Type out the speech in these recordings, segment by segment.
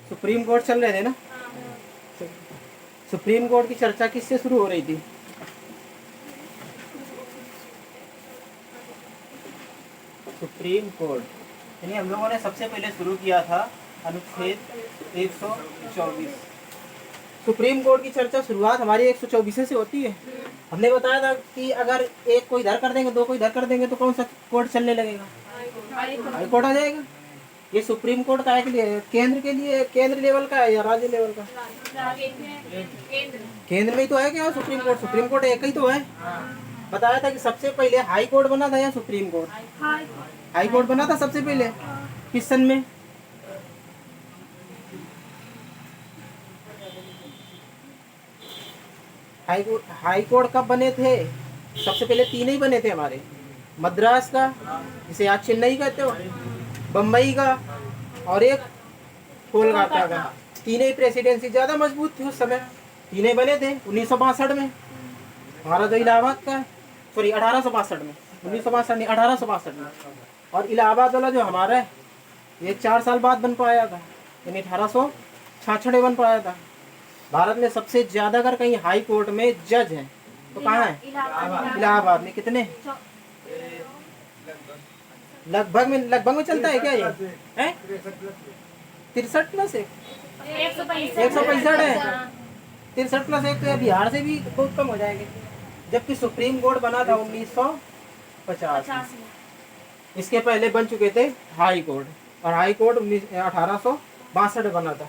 Supreme court चल रहे थे ना। सुप्रीम कोर्ट की चर्चा किससे शुरू हो रही थी? सुप्रीम कोर्ट यानी हम लोगों ने सबसे पहले शुरू किया था अनुच्छेद 124। सुप्रीम कोर्ट की चर्चा शुरुआत हमारी 124 से होती है। हमने बताया था कि अगर एक को इधर कर देंगे, दो को इधर कर देंगे तो कौन सा कोर्ट चलने लगेगा? हाई कोर्ट आ जाएगा। ये सुप्रीम कोर्ट का है के लिए, केंद्र के लिए, केंद्र लेवल का है या राज्य लेवल का? केंद्र में ही तो है क्या सुप्रीम कोर्ट? सुप्रीम कोर्ट एक ही तो है। बताया था कि सबसे पहले हाई कोर्ट बना था या सुप्रीम कोर्ट? हाई कोर्ट बना था सबसे पहले। किस सन में? हाई कोर्ट कब बने थे? सबसे पहले तीन ही बने थे हमारे। मद्रास का, जिसे आप चेन्नई कहते हो, बम्बई का और एक कोलकाता का। तीनों ही प्रेसिडेंसी ज्यादा मजबूत थी उस समय, तीनों बने थे 1962 में। हमारा जो इलाहाबाद का, सॉरी 1862 में, 1962 नहीं 1862 में। और इलाहाबाद वाला जो हमारा है ये 4 साल बाद बन पाया था, यानी 1866 में बन पाया था। भारत में सबसे ज्यादा अगर कहीं हाई कोर्ट में जज हैं तो कहाँ है? इलाहाबाद में। कितने? लगभग में चलता है क्या ये? 63 प्लस 165 है। 63 प्लस 1 तो बिहार से भी बहुत कम हो जाएंगे। जबकि सुप्रीम कोर्ट बना था 1950 में। इसके पहले बन चुके थे हाई कोर्ट, और हाई कोर्ट 1862 में बना था।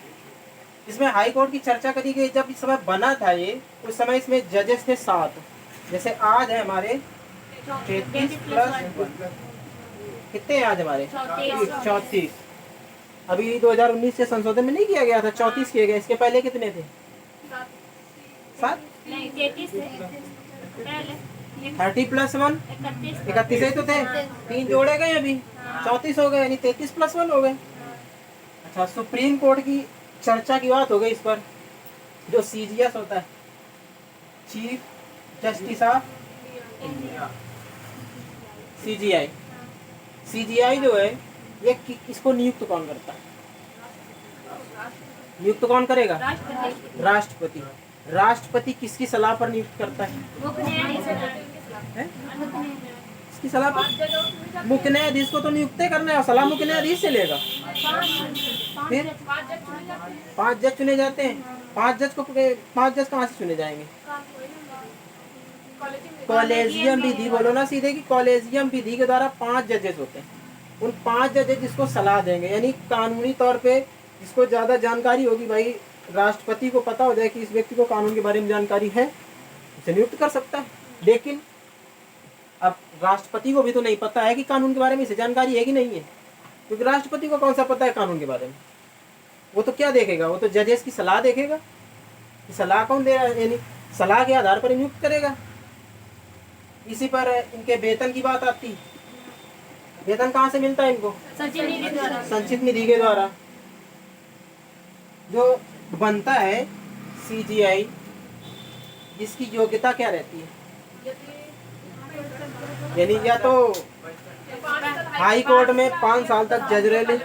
इसमें हाई कोर्ट की चर्चा करी गई। जब इस समय बना था ये, उस समय इसमें जजेस थे 7। जैसे आज है हमारे 33 प्लस कितने आज हमारे 34। अभी 2019 से संशोधन में नहीं किया गया था, 34 किए गए। इसके पहले कितने थे? 7। 30 प्लस 1 31 ही तो थे। 3 जोड़े गए, अभी 34 हो गए, यानी 33 प्लस 1 हो गए। अच्छा, सुप्रीम कोर्ट की चर्चा की बात हो गई। इस पर जो CJS होता है, चीफ जस्टिस ऑफ CJI जो है ये इसको नियुक्त कौन करता है? नियुक्त कौन करेगा? राष्ट्रपति। राष्ट्रपति किसकी सलाह पर नियुक्त करता है? इसकी सलाह पर? मुख्य न्यायाधीश को तो नियुक्त करना है और सलाह मुख्य न्यायाधीश से लेगा। फिर 5 जज चुने जाते हैं। 5 जज कहाँ से चुने जाएंगे? कॉलेजियम विधि बोलो ना सीधे, कि कॉलेजियम विधि के द्वारा 5 जजेस होते हैं। उन 5 जजेस जिसको सलाह देंगे, यानी कानूनी तौर पे जिसको ज्यादा जानकारी होगी, भाई राष्ट्रपति को पता हो जाए कि इस व्यक्ति को कानून के बारे में जानकारी है, उसे नियुक्त कर सकता है। लेकिन अब राष्ट्रपति को भी तो नहीं पता है कि कानून के बारे में इसे जानकारी है कि नहीं है, क्योंकि राष्ट्रपति को कौन सा पता है कानून के बारे में? वो तो क्या देखेगा? वो तो जजेस की सलाह देखेगा। सलाह कौन दे रहा है, यानी सलाह के आधार पर नियुक्त करेगा। इसी पर इनके वेतन की बात आती। वेतन कहाँ से मिलता है इनको? संचित निधि के द्वारा। जो बनता है CJI, जिसकी योग्यता क्या रहती है? यानी या तो हाई कोर्ट में 5 साल तक जज रह ले,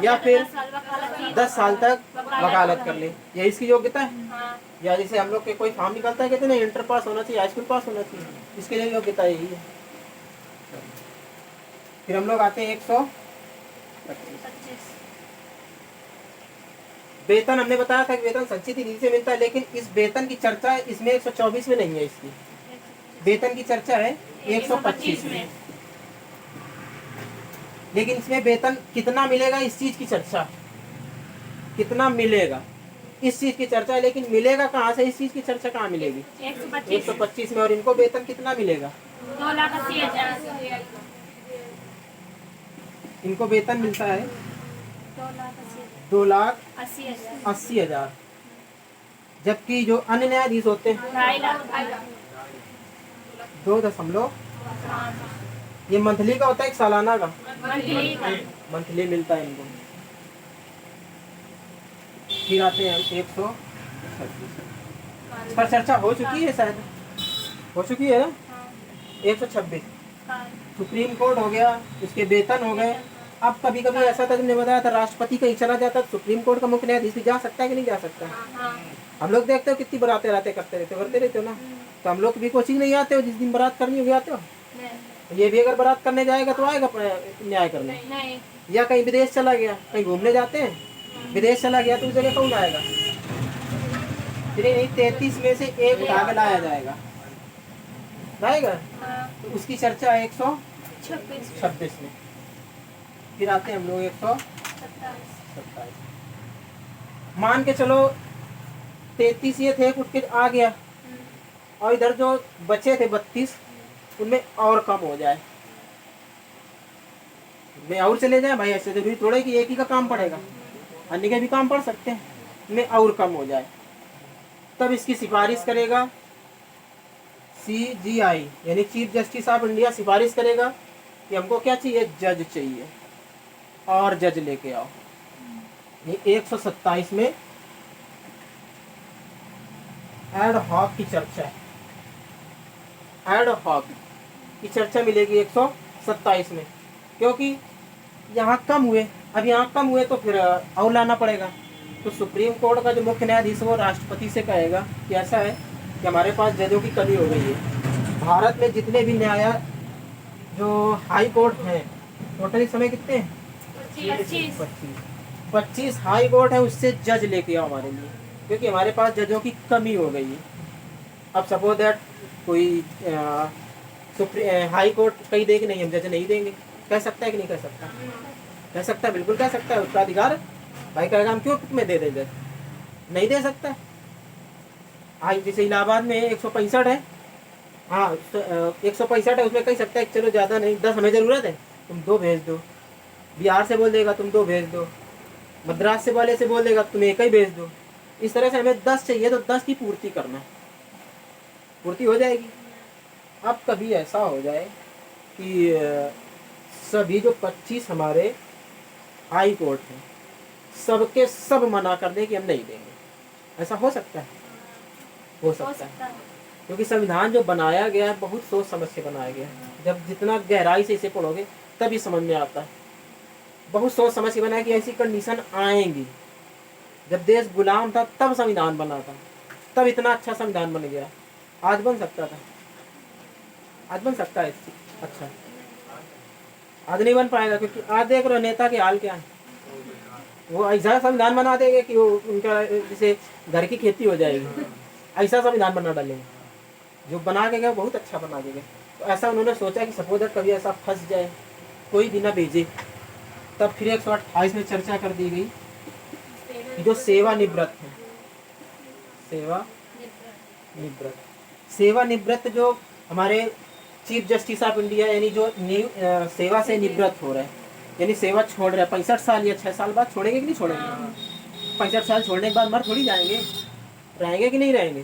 या फिर 10 साल तक वकालत कर ले, यही इसकी योग्यता है। या जैसे हम लोग के कोई फॉर्म निकलता है, कहते हैं इंटर पास होना चाहिए, हाई स्कूल पास होना चाहिए, इसके लिए योग्यता यही है। फिर हम लोग आते हैं 125। वेतन हमने बताया था कि वेतन संचित निधि से मिलता है, लेकिन इस वेतन की चर्चा इसमें 124 में नहीं है। इसकी वेतन की चर्चा है 125 में। लेकिन इसमें वेतन कितना मिलेगा, इस चीज की चर्चा, कितना मिलेगा इस चीज की चर्चा है। लेकिन मिलेगा कहाँ से? इस चीज की चर्चा कहाँ मिलेगी? 125 में। और इनको वेतन कितना मिलेगा? 2,80,000। इनको वेतन मिलता है 2,80,000। जबकि जो अन्य न्यायाधीश होते हैं 2.5। ये मंथली का होता है एक सालाना का? मंथली मिलता है इनको। फिर आते हैं 126 पर चर्चा हो चुकी है, शायद हो चुकी है ना। 126 सुप्रीम कोर्ट हो गया, इसके वेतन हो गए। अब कभी कभी ऐसा था, तुमने बताया था राष्ट्रपति कहीं चला जाता तो सुप्रीम कोर्ट का मुख्य न्यायाधीश भी जा सकता है कि नहीं जा सकता? हाँ। हम लोग देखते हो कितनी बरातें रातें करते रहते हो ना। तो हम लोग भी कोचिंग नहीं आते हो, जिस दिन बारात करनी होगी आते हो। ये भी अगर बारात करने जाएगा तो आएगा न्याय करने। नहीं। या कहीं विदेश चला गया, कहीं घूमने जाते हैं, विदेश चला गया तो उस जगह कौन आएगा? फिर यही 33 में से एक उठा के लाया जाएगा, लाएगा। तो उसकी चर्चा 126 में। फिर आते हैं हम लोग 127। मान के चलो 33 ये थे, उठ के आ गया, और इधर जो बचे थे 32 उनमें और कम हो जाए, में और चले जाए भाई। ऐसे जरूरी थोड़े कि एक ही का काम पड़ेगा, अन्य के भी काम पड़ सकते हैं, में और कम हो जाए। तब इसकी सिफारिश करेगा CJI यानी चीफ जस्टिस ऑफ इंडिया, सिफारिश करेगा कि हमको क्या चाहिए, जज चाहिए, और जज लेके आओ। ये 127 में एड हॉक की चर्चा है, एड हॉक की चर्चा मिलेगी 127 में, क्योंकि यहाँ कम हुए, अब यहाँ कम हुए तो फिर और लाना पड़ेगा। तो सुप्रीम कोर्ट का जो मुख्य न्यायाधीश है वो राष्ट्रपति से कहेगा कि ऐसा है कि हमारे पास जजों की कमी हो गई है। भारत में जितने भी जो हाई कोर्ट हैं, टोटल इस समय कितने हैं? 25 हाई कोर्ट है, उससे जज लेके आओ हमारे लिए, क्योंकि हमारे पास जजों की कमी हो गई है। अब सपोज दैट कोई हाई कोर्ट कहीं दे कि नहीं हम जज नहीं देंगे, कह सकता है कि नहीं कह सकता? कह सकता है, बिल्कुल कह सकता है, उसका अधिकार। भाई कहेगा हम क्यों तुम्हें दे देंगे, नहीं दे सकता। आज जैसे इलाहाबाद में 165 है, हाँ 165 है, उसमें कह सकता है चलो ज़्यादा नहीं, 10 हमें ज़रूरत है, तुम 2 भेज दो। बिहार से बोल देगा तुम 2 भेज दो, मद्रास से वाले से बोल देगा तुम 1 ही भेज दो। इस तरह से हमें 10 चाहिए तो 10 की पूर्ति करना, पूर्ति हो जाएगी। अब कभी ऐसा हो जाए कि सभी जो 25 हमारे हाई कोर्ट हैं, सबके सब मना कर दे कि हम नहीं देंगे, ऐसा हो सकता है? हो सकता है, क्योंकि संविधान जो बनाया गया है बहुत सोच समझ के बनाया गया है। जब जितना गहराई से इसे पढ़ोगे तभी समझ में आता है। बहुत सोच समझ के बनाया कि ऐसी कंडीशन आएंगी। जब देश गुलाम था तब संविधान बना था, तब इतना अच्छा संविधान बन गया। आज बन सकता था, आज बन सकता है अच्छा, आज नहीं बन पाएगा, क्योंकि आज देख रहे हो नेता के हाल क्या है। वो ऐसा संविधान बना देंगे कि वो उनका जैसे घर की खेती हो जाएगी, ऐसा संविधान बना डालेंगे। जो बना के गए बहुत अच्छा बना के गए। तो ऐसा उन्होंने सोचा कि सपोज कभी ऐसा फंस जाए, कोई भी ना भेजे, तब फिर 128 में चर्चा कर दी गई कि जो सेवानिवृत्त है, सेवानिवृत्त जो हमारे चीफ जस्टिस ऑफ इंडिया यानी जो सेवा से निवृत्त हो रहे हैं, यानी सेवा छोड़ रहे हैं, 65 साल या 6 साल बाद छोड़ेंगे कि नहीं छोड़ेंगे? 65 साल छोड़ने के बाद मर थोड़ी जाएंगे, रहेंगे कि नहीं रहेंगे?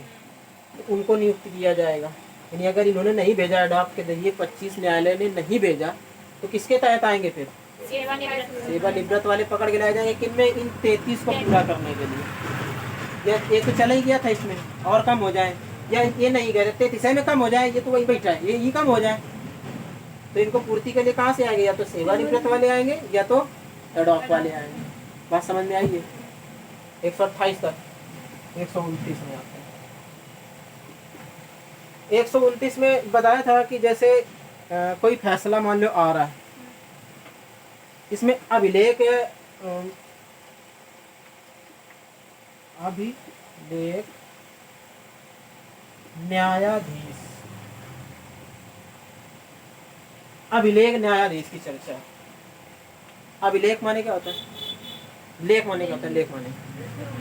तो उनको नियुक्त किया जाएगा। यानी अगर इन्होंने नहीं भेजा अडॉप्ट के जरिए, 25 न्यायालय ने नहीं भेजा, तो किसके तहत आएंगे फिर? सेवानिवृत्त वाले पकड़ के लाए जाएंगे। किन में? इन 33 को पूरा करने के लिए। या एक तो चला ही गया था इसमें, और कम हो जाए, या ये नहीं कह रहे 33 में कम हो जाए, ये तो वही बैठा है, ये कम हो जाए, तो इनको पूर्ति के लिए कहाँ से आएंगे? या तो सेवानिवृत्त वाले आएंगे या तो एडॉप्ट वाले आएंगे। बात समझ में आई है? 128 तक 129 में आते हैं। 129 में बताया था कि जैसे कोई फैसला मान लो आ रहा है, इसमें अभिलेख न्यायाधीश, अभिलेख न्यायाधीश की चर्चा। अभिलेख माने क्या होता है? लेख माने क्या होता है? लेख माने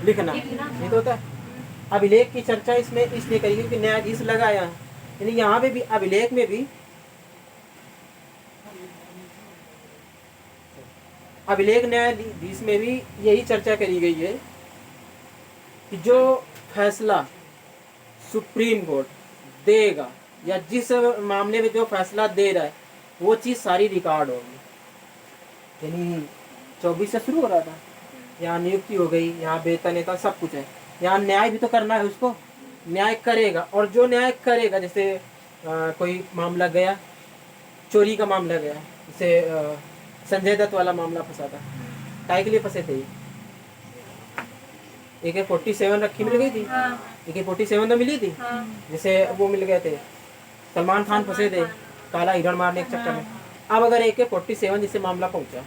लिखना, नहीं तो होता है। अभिलेख की चर्चा इसमें इसलिए करी क्योंकि न्यायाधीश लगाया, यानी यहाँ पे भी अभिलेख में भी, अभिलेख न्यायाधीश में भी यही चर्चा करी गई है कि जो फैसला सुप्रीम कोर्ट देगा या जिस मामले में जो फैसला दे रहा है वो चीज़ सारी रिकॉर्ड होगी। यानी 24 से शुरू हो रहा था, यहाँ नियुक्ति हो गई, यहाँ वेतन वेतन सब कुछ है, यहाँ न्याय भी तो करना है, उसको न्याय करेगा। और जो न्याय करेगा, जैसे कोई मामला गया, चोरी का मामला गया, जैसे संजय दत्त वाला मामला फंसा था, काय के लिए फंसे थे? AK-47 रखी मिल गई थी, AK-47 तो मिली थी, जैसे वो मिल गए थे, सलमान खान फंसे थे काला हिरण मारने के चक्कर में। अब अगर AK-47 जिससे मामला पहुंचा,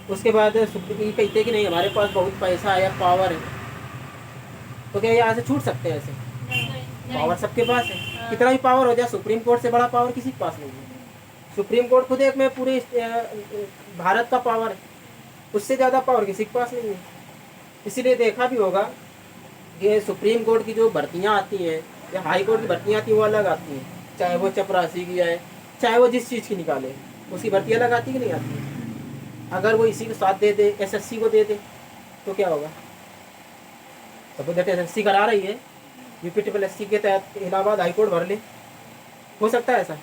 उसके बाद सुप्रीम कहते कि नहीं हमारे पास बहुत पैसा है या पावर है, तो क्या यहाँ से छूट सकते हैं? ऐसे पावर सबके पास है, कितना भी पावर हो जाए, सुप्रीम कोर्ट से बड़ा पावर किसी के पास नहीं है। सुप्रीम कोर्ट खुद एक में पूरे भारत का पावर है, उससे ज़्यादा पावर किसी के पास नहीं है। इसीलिए देखा भी होगा कि सुप्रीम कोर्ट की जो भर्तियाँ आती हैं या हाई कोर्ट की भर्तियाँ आती हैं वो अलग आती हैं, चाहे वो चपरासी की है, चाहे वो जिस चीज़ की निकाले, उसकी भर्ती अलग आती कि नहीं आती है। अगर वो इसी को साथ दे दे, SSC को दे दे, तो क्या होगा? सपोज दैट SSC करा रही है, UP-SSC के तहत इलाहाबाद हाई कोर्ट भर ले, हो सकता है ऐसा?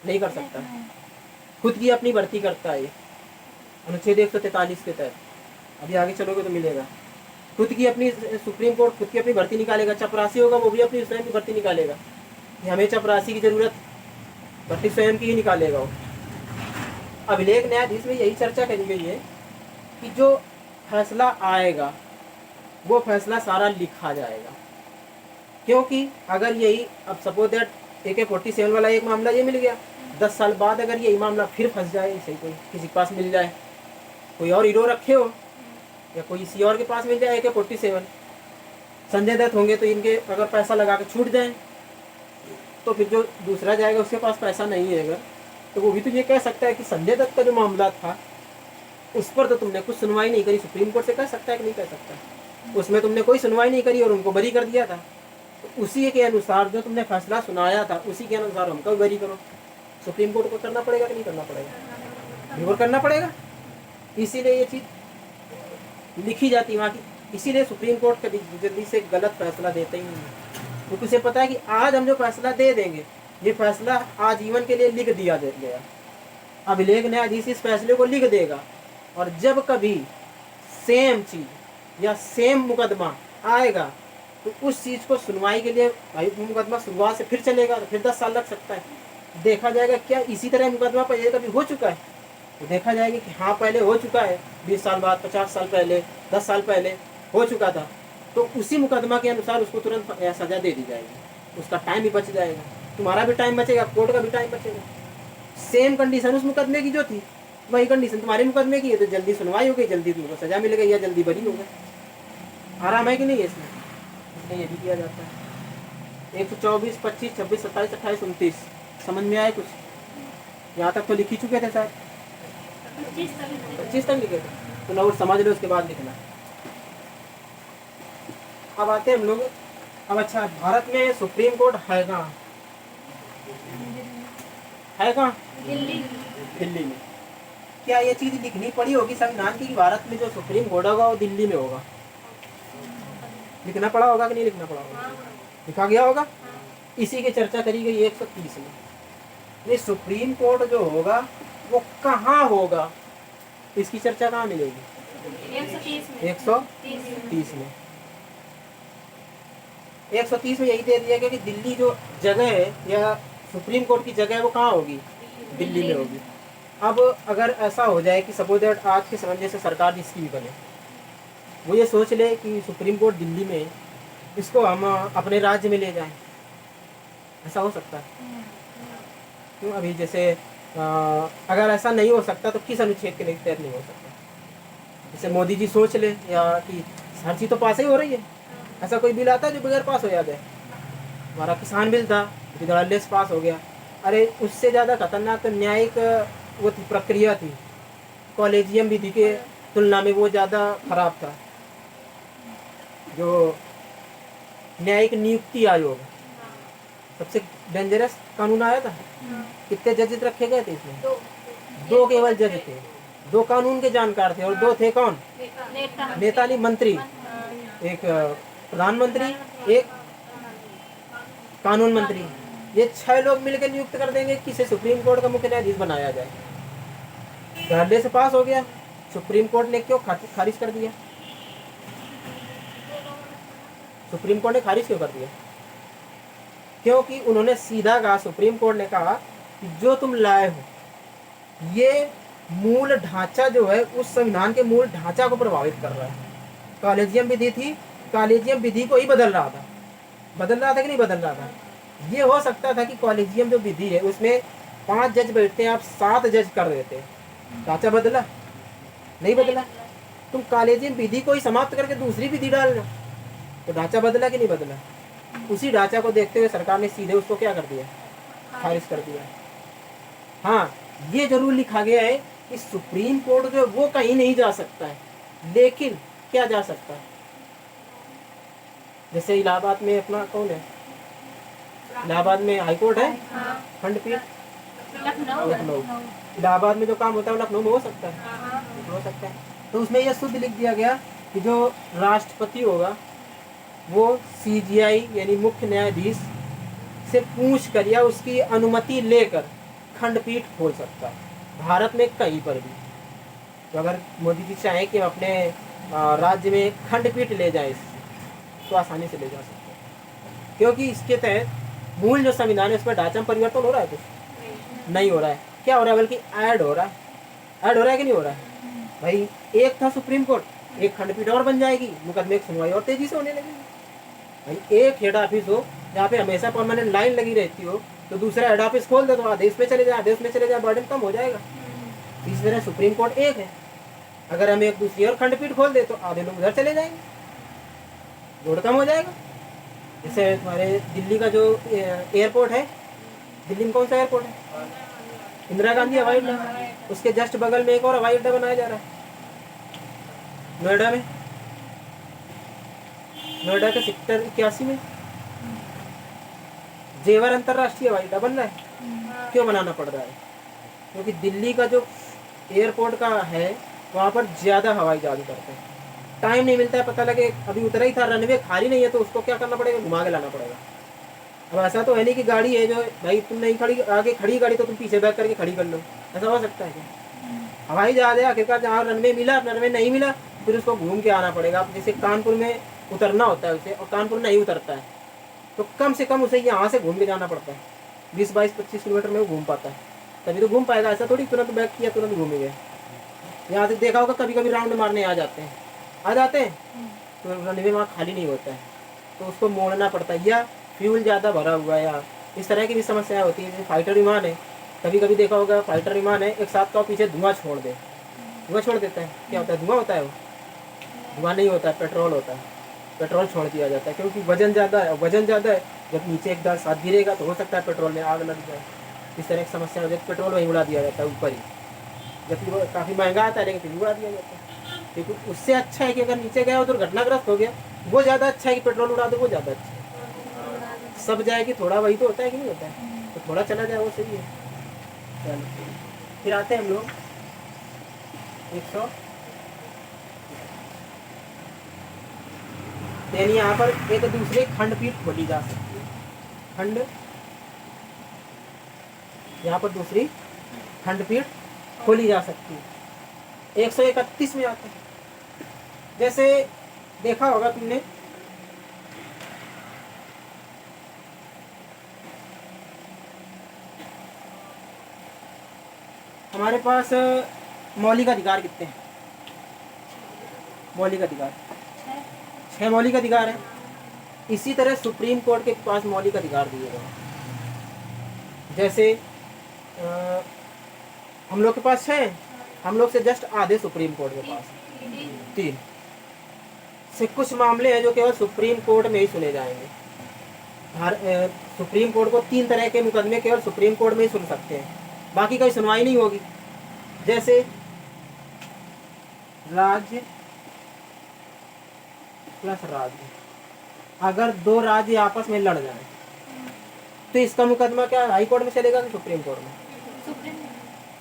नहीं कर सकता, खुद की अपनी भर्ती करता है ये, अनुच्छेद 143 के तहत। अभी आगे चलोगे तो मिलेगा। खुद की अपनी सुप्रीम कोर्ट खुद की अपनी भर्ती निकालेगा, चपरासी होगा वो भी अपनी स्वयं की भर्ती निकालेगा, कि हमें चपरासी की जरूरत, भर्ती स्वयं की ही निकालेगा वो। अभिलेख न्यायाधीश में यही चर्चा करी गई है कि जो फैसला आएगा वो फैसला सारा लिखा जाएगा, क्योंकि अगर यही अब सपोज दैट AK-47 वाला एक मामला ये मिल गया, 10 साल बाद अगर यही मामला फिर फंस जाए, सही कोई किसी के पास मिल जाए, कोई और हीरो रखे हो या कोई किसी और के पास मिल जाए AK-47, संजय दत्त होंगे तो इनके अगर पैसा लगा के छूट जाए, तो फिर जो दूसरा जाएगा उसके पास पैसा नहीं है अगर, तो वो भी तो ये कह सकता है कि संजय दत्त का जो मामला था उस पर तो तुमने कुछ सुनवाई नहीं करी, सुप्रीम कोर्ट से कह सकता है कि नहीं कह सकता? उसमें तुमने कोई सुनवाई नहीं करी और उनको बरी कर दिया था, तो उसी के अनुसार जो तुमने फैसला सुनाया था उसी के अनुसार हमको बरी करो। सुप्रीम कोर्ट को करना पड़ेगा कि नहीं करना पड़ेगा? बिल्कुल करना पड़ेगा। इसीलिए ये चीज़ लिखी जाती है वहाँ की, इसीलिए सुप्रीम कोर्ट कभी जल्दी से गलत फैसला देते ही नहीं है, क्योंकि उसे पता है कि आज हम जो फैसला दे देंगे ये फैसला आजीवन के लिए लिख दिया गया। अभिलेख न्यायाधीश इस फैसले को लिख देगा, और जब कभी सेम चीज या सेम मुकदमा आएगा तो उस चीज को सुनवाई के लिए भाई मुकदमा शुरुआत से फिर चलेगा, तो फिर 10 साल लग सकता है। देखा जाएगा क्या इसी तरह मुकदमा पहले कभी हो चुका है, तो देखा जाएगा कि हाँ पहले हो चुका है, 20 साल बाद, 50 साल पहले, 10 साल पहले हो चुका था, तो उसी मुकदमा के अनुसार उसको तुरंत सजा दे दी जाएगी, उसका टाइम भी बच जाएगा, तुम्हारा भी टाइम बचेगा, कोर्ट का भी टाइम बचेगा। सेम कंडीशन उस मुकदमे की जो थी वही कंडीशन तुम्हारे मुकदमे की है, तो जल्दी सुनवाई हो गई, जल्दी तुमको सजा मिल गई या जल्दी बरी हो गए। आराम है कि नहीं है इसमें? इसमें ये भी किया जाता है। 124, 25, 26, 27, 28, 29 समझ में आए कुछ? यहाँ तक तो लिख ही चुके थे शायद, 25 तक लिखे थे, तो नोट समझ लो उसके बाद लिखना। अब आते हैं हम लोग, अब अच्छा भारत में सुप्रीम कोर्ट है कहाँ? है कहाँ? दिल्ली में। क्या ये चीज लिखनी पड़ी होगी संविधान की कि भारत में जो सुप्रीम कोर्ट होगा वो दिल्ली में होगा? लिखना पड़ा होगा कि नहीं लिखना पड़ा होगा? लिखा गया होगा। इसी की चर्चा करी गई 130 में। ये सुप्रीम कोर्ट जो होगा वो कहाँ होगा, इसकी चर्चा कहाँ मिलेगी? 130 में। 130 में यही दे दिया गया कि दिल्ली जो जगह है या सुप्रीम कोर्ट की जगह है वो कहाँ होगी? दिल्ली में होगी। अब अगर ऐसा हो जाए कि सपोज दैट आज के समय से सरकार जिसकी भी बने वो ये सोच ले कि सुप्रीम कोर्ट दिल्ली में, इसको हम अपने राज्य में ले जाएं, ऐसा हो सकता है? क्यों? अभी जैसे अगर ऐसा नहीं हो सकता तो किस अनुच्छेद के तहत नहीं हो सकता? जैसे मोदी जी सोच ले या कि हर चीज़ तो पास ही हो रही है, ऐसा कोई बिल आता है जो बगैर पास हो जाता है? हमारा किसान बिल था, धड़ल्ले से पास हो गया। अरे उससे ज़्यादा खतरनाक तो न्यायिक वो थी, प्रक्रिया थी, कॉलेजियम विधि के तुलना में वो ज़्यादा खराब था। जो न्यायिक नियुक्ति आयोग, सबसे डेंजरस कानून आया था। कितने जजेस रखे गए थे इसमें? 2 केवल जज थे, 2 कानून के जानकार थे, और 2 थे कौन? नेता नहीं, मंत्री, एक प्रधानमंत्री, एक कानून मंत्री। ये 6 लोग मिलकर नियुक्त कर देंगे किसे सुप्रीम कोर्ट का मुख्य न्यायाधीश बनाया जाए। धड़ल्ले से पास हो गया, सुप्रीम कोर्ट ने क्यों खारिज कर दिया? सुप्रीम कोर्ट ने खारिज क्यों कर दिया? क्योंकि उन्होंने सीधा कहा, सुप्रीम कोर्ट ने कहा कि जो तुम लाए हो ये मूल ढांचा जो है उस संविधान के मूल ढांचा को प्रभावित कर रहा है। कॉलेजियम विधि थी, कॉलेजियम विधि को ही बदल रहा था कि नहीं बदल रहा था। ये हो सकता था कि कॉलेजियम जो विधि है उसमें 5 जज बैठते हैं, आप 7 जज कर देते, ढांचा बदला नहीं बदला। तुम कॉलेजियम विधि को ही समाप्त करके दूसरी विधि डाल रहे हो, तो ढांचा बदला कि नहीं बदला। उसी ढांचा को देखते हुए सरकार ने सीधे उसको क्या कर दिया, खारिज कर दिया। हाँ, ये जरूर लिखा गया है कि सुप्रीम कोर्ट जो है वो कहीं नहीं जा सकता है, लेकिन क्या जा सकता है, जैसे इलाहाबाद में अपना कौन है, इलाहाबाद में हाई कोर्ट है, खंडपीठ लखनऊ। इलाहाबाद में जो काम होता है वो लखनऊ में हो सकता है, हो सकता है। तो उसमें यह शुद्ध लिख दिया गया कि जो राष्ट्रपति होगा वो सीजीआई यानी मुख्य न्यायाधीश से पूछ कर या उसकी अनुमति लेकर खंडपीठ खोल सकता है भारत में कहीं पर भी। तो अगर मोदी जी चाहें कि हम अपने राज्य में खंडपीठ ले जाएं तो आसानी से ले जा सकते हैं, क्योंकि इसके तहत मूल जो संविधान है उसमें ढांचा में परिवर्तन हो रहा है, कुछ नहीं हो रहा है। क्या हो रहा है, बल्कि ऐड हो रहा है। ऐड हो रहा है कि नहीं हो रहा है भाई। एक था सुप्रीम कोर्ट, एक खंडपीठ और बन जाएगी, मुकदमे की सुनवाई और तेजी से होने लगेगी। भाई एक हेड ऑफिस हो जहाँ पे हमेशा परमानेंट लाइन लगी रहती हो, तो दूसरा हेड ऑफिस खोल दे तो आदेश में चले जाए, आदेश में चले जाए, बर्डन कम हो जाएगा। इस तरह सुप्रीम कोर्ट एक है, अगर हम एक दूसरी और खंडपीठ खोल दे तो आधे लोग उधर चले जाएंगे, लोड कम हो जाएगा। जैसे हमारे दिल्ली का जो एयरपोर्ट है, दिल्ली में कौन सा एयरपोर्ट है, इंदिरा गांधी हवाई अड्डा, उसके जस्ट बगल में एक और हवाई अड्डा बनाया जा रहा है नोएडा में, नोएडा के सेक्टर 81 में जेवर अंतरराष्ट्रीय हवाई अड्डा बन रहा है। क्यों बनाना पड़ रहा है, क्योंकि दिल्ली का जो एयरपोर्ट का है वहाँ पर ज़्यादा हवाई जहाज उतरते हैं, टाइम नहीं मिलता है, पता लगे अभी उतरा ही था, रनवे खाली नहीं है तो उसको क्या करना पड़ेगा, घुमा के लाना पड़ेगा। अब ऐसा तो है नहीं कि गाड़ी है जो भाई तुम नहीं खड़ी, आगे खड़ी गाड़ी तो तुम पीछे बैक करके खड़ी कर लो, ऐसा हो सकता है क्या। हवाई जहाज है, आखिरकार जहाँ रनवे मिला, रनवे नहीं मिला फिर उसको घूम के आना पड़ेगा। अब जैसे कानपुर में उतरना होता है उसे, और कानपुर नहीं उतरता है तो कम से कम उसे यहाँ से घूम के जाना पड़ता है, 20-22-25 किलोमीटर में वो घूम पाता है, तभी तो घूम पाएगा। ऐसा थोड़ी तुरंत बैक किया तुरंत घूम गए। यहाँ से देखा होगा कभी कभी राउंड मारने आ जाते हैं तो रनवे वहाँ खाली नहीं होता है, तो उसको मोड़ना पड़ता है, या फ्यूल ज़्यादा भरा हुआ है, या इस तरह की भी समस्याएं होती है। जैसे फाइटर विमान है, कभी कभी देखा होगा फाइटर विमान है, एक साथ का पीछे धुआं छोड़ दे, धुआं छोड़ देता है, क्या होता है, धुआं होता है, वो धुआं नहीं होता है, पेट्रोल होता है, पेट्रोल छोड़ दिया जाता है, क्योंकि वजन ज़्यादा है, वजन ज़्यादा है, जब नीचे एक बार साथ गिरेगा तो हो सकता है पेट्रोल में आग लग जाए। इस तरह की समस्या हो जाती है, पेट्रोल वहीं उड़ा दिया जाता है ऊपर ही, जबकि वो काफ़ी महंगा आता है लेकिन फिर उड़ा दिया जाता है। क्योंकि उससे अच्छा है कि अगर नीचे गया और दुर्घटनाग्रस्त हो गया, वो ज़्यादा अच्छा है कि पेट्रोल उड़ा दो, वो ज़्यादा अच्छा है। सब जाए कि थोड़ा, वही तो होता है कि नहीं होता है, तो थोड़ा चला जाए वो सही है। चलो फिर आते हैं हम लोग 100 यानी यहाँ पर एक दूसरे खंडपीठ खोली जा सकती है, खंड, यहाँ पर दूसरी खंडपीठ खोली जा सकती है। 131 में आते हैं, जैसे देखा होगा तुमने हमारे पास मौलिक अधिकार कितने हैं, मौलिक अधिकार 6 मौलिक अधिकार है। इसी तरह सुप्रीम कोर्ट के पास मौलिक अधिकार दिए गए हैं। जैसे हम लोग के पास 6, हम लोग से जस्ट आधे सुप्रीम कोर्ट के पास 3 से कुछ मामले हैं जो केवल सुप्रीम कोर्ट में ही सुने जाएंगे। सुप्रीम कोर्ट को 3 तरह के मुकदमे केवल सुप्रीम कोर्ट में ही सुन सकते हैं, बाकी कोई सुनवाई नहीं होगी। जैसे राज्य प्लस राज्य, अगर 2 राज्य आपस में लड़ जाए तो इसका मुकदमा क्या हाई कोर्ट में चलेगा कि सुप्रीम कोर्ट में।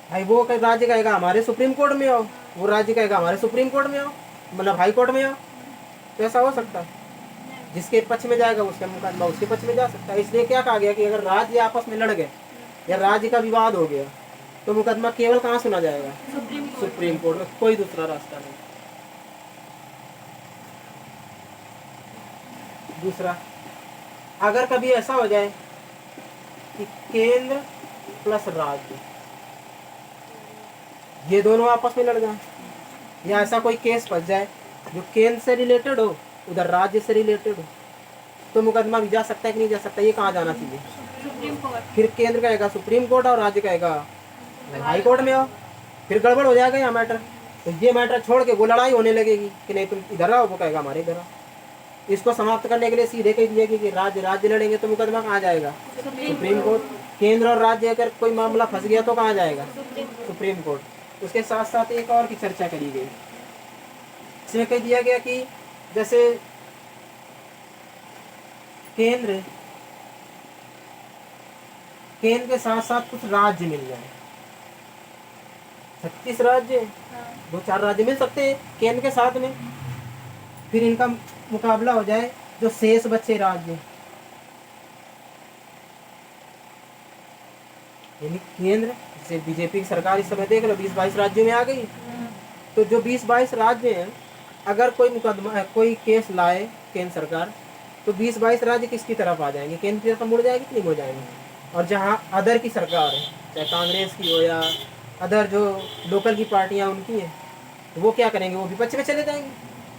भाई वो राज्य कहेगा हमारे सुप्रीम कोर्ट में आओ, वो राज्य कहेगा हमारे सुप्रीम कोर्ट में आओ, मतलब हाई कोर्ट में आओ, तो ऐसा हो सकता है। जिसके पक्ष में जाएगा उसका मुकदमा उसके पक्ष में जा सकता है। इसलिए क्या कहा गया कि अगर राज्य आपस में लड़ गए या राज्य का विवाद हो गया तो मुकदमा केवल कहाँ सुना जाएगा, सुप्रीम कोर्ट में, कोई दूसरा रास्ता नहीं। दूसरा, अगर कभी ऐसा हो जाए कि केंद्र प्लस राज्य ये दोनों आपस में लड़ जाए, या ऐसा कोई केस फंस जाए जो केंद्र से रिलेटेड हो, उधर राज्य से रिलेटेड हो, तो मुकदमा भी जा सकता है कि नहीं जा सकता, ये कहाँ जाना चाहिए? Supreme court. फिर केंद्र कहेगा सुप्रीम कोर्ट और राज्य कहेगा हाई कोर्ट में आओ, फिर गड़बड़ हो जाएगा यहाँ मैटर। तो ये मैटर छोड़ के वो लड़ाई होने लगेगी कि नहीं तुम इधर आओ, वो कहेगा हमारे इधर आओ। इसको समाप्त करने के लिए सीधे कह दिया कि राज्य लड़ेंगे तो मुकदमा कहाँ जाएगा? Supreme court. केंद्र और राज्य अगर कोई मामला फंस गया तो कहाँ जाएगा? Supreme court. उसके साथ साथ एक और की चर्चा करी गई, इसमें कह दिया गया कि जैसे केंद्र के साथ साथ कुछ राज्य मिल जाए, 36 राज्य, 2-4 राज्य मिल सकते हैं केंद्र के साथ में, फिर इनका मुकाबला हो जाए जो शेष बचे राज्य, यानी केंद्र, जैसे बीजेपी की सरकार इस समय देख लो 20-22 राज्यों में आ गई, तो जो 20-22 राज्य हैं, अगर कोई मुकदमा कोई केस लाए केंद्र सरकार, तो 20-22 राज्य किसकी तरफ आ जाएंगे? केंद्र की तरफ मुड़ जाएंगे कि नहीं मुड़ जाएंगे? और जहाँ अदर की सरकार है, चाहे कांग्रेस की हो या अदर जो लोकल की पार्टियाँ उनकी हैं, तो वो क्या करेंगे? वो विपक्ष में चले जाएंगे,